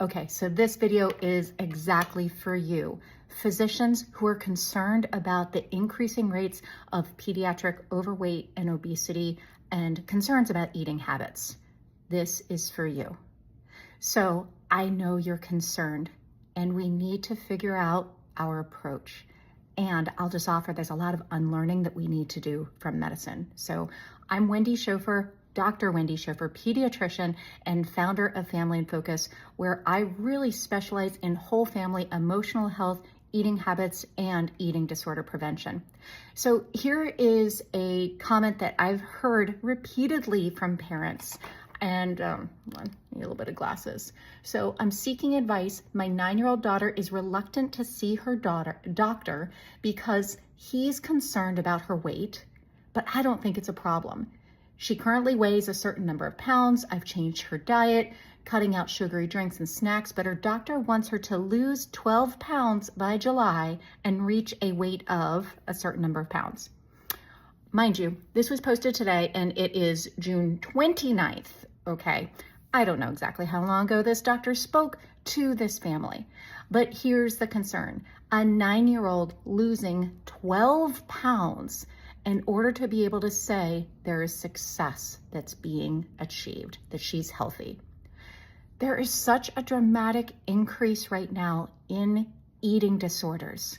Okay, so this video is exactly for you. Physicians who are concerned about the increasing rates of pediatric overweight and obesity and concerns about eating habits. This is for you. So I know you're concerned and we need to figure out our approach. And I'll just offer there's a lot of unlearning that we need to do from medicine. So I'm Wendy Schofer, Dr. Wendy Schofer, pediatrician and founder of Family in Focus, where I really specialize in whole family emotional health, eating habits, and eating disorder prevention. So here is a comment that I've heard repeatedly from parents. And hold on, need a little bit of glasses. So I'm seeking advice. My 9-year-old daughter is reluctant to see her doctor because he's concerned about her weight, but I don't think it's a problem. She currently weighs a certain number of pounds. I've changed her diet, cutting out sugary drinks and snacks, but her doctor wants her to lose 12 pounds by July and reach a weight of a certain number of pounds. Mind you, this was posted today and it is June 29th. Okay, I don't know exactly how long ago this doctor spoke to this family, but here's the concern. A 9-year-old losing 12 pounds in order to be able to say there is success that's being achieved, that she's healthy. There is such a dramatic increase right now in eating disorders.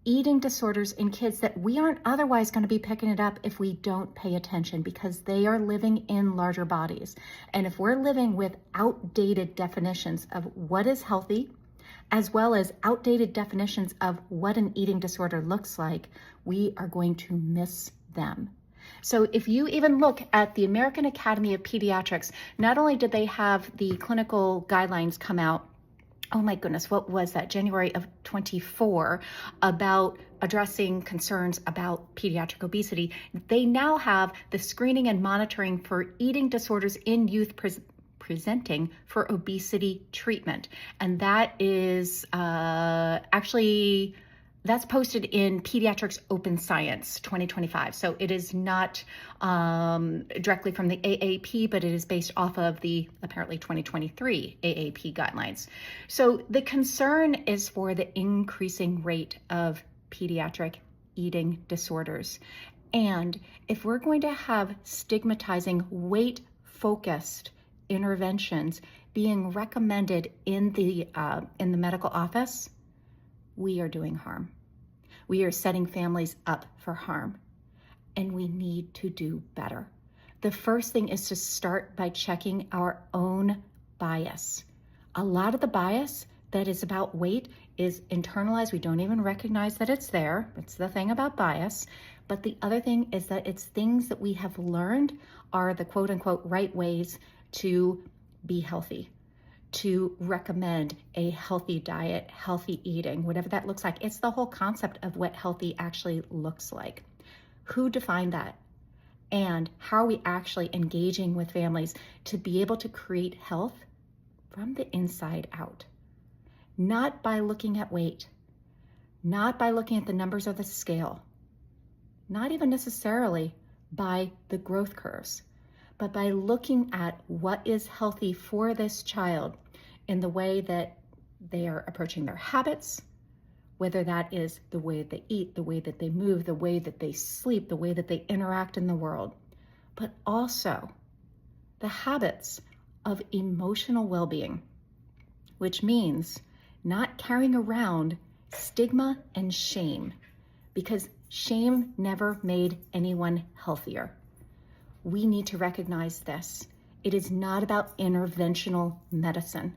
Eating disorders in kids that we aren't otherwise going to be picking it up if we don't pay attention, because they are living in larger bodies. And if we're living with outdated definitions of what is healthy, as well as outdated definitions of what an eating disorder looks like, we are going to miss them. So if you even look at the American Academy of Pediatrics, not only did they have the clinical guidelines come out, oh my goodness, what was that? January of 24, about addressing concerns about pediatric obesity. They now have the screening and monitoring for eating disorders in youth presenting for obesity treatment. And that is that's posted in Pediatrics Open Science 2025. So it is not directly from the AAP, but it is based off of the apparently 2023 AAP guidelines. So the concern is for the increasing rate of pediatric eating disorders. And if we're going to have stigmatizing weight-focused interventions being recommended in the medical office, we are doing harm. We are setting families up for harm, and we need to do better. The first thing is to start by checking our own bias. A lot of the bias that is about weight is internalized. We don't even recognize that it's there. It's the thing about bias. But the other thing is that it's things that we have learned are the quote unquote right ways to be healthy, to recommend a healthy diet, healthy eating, whatever that looks like. It's the whole concept of what healthy actually looks like. Who defined that? And how are we actually engaging with families to be able to create health from the inside out? Not by looking at weight, not by looking at the numbers of the scale, not even necessarily by the growth curves, but by looking at what is healthy for this child in the way that they are approaching their habits, whether that is the way they eat, the way that they move, the way that they sleep, the way that they interact in the world, but also the habits of emotional well-being, which means not carrying around stigma and shame, because shame never made anyone healthier. We need to recognize this. It is not about interventional medicine.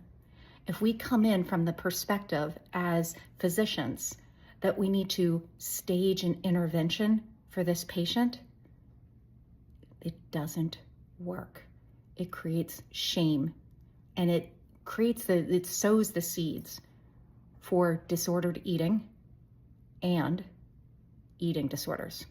If we come in from the perspective as physicians that we need to stage an intervention for this patient, it doesn't work. It creates shame, and it sows the seeds for disordered eating and eating disorders.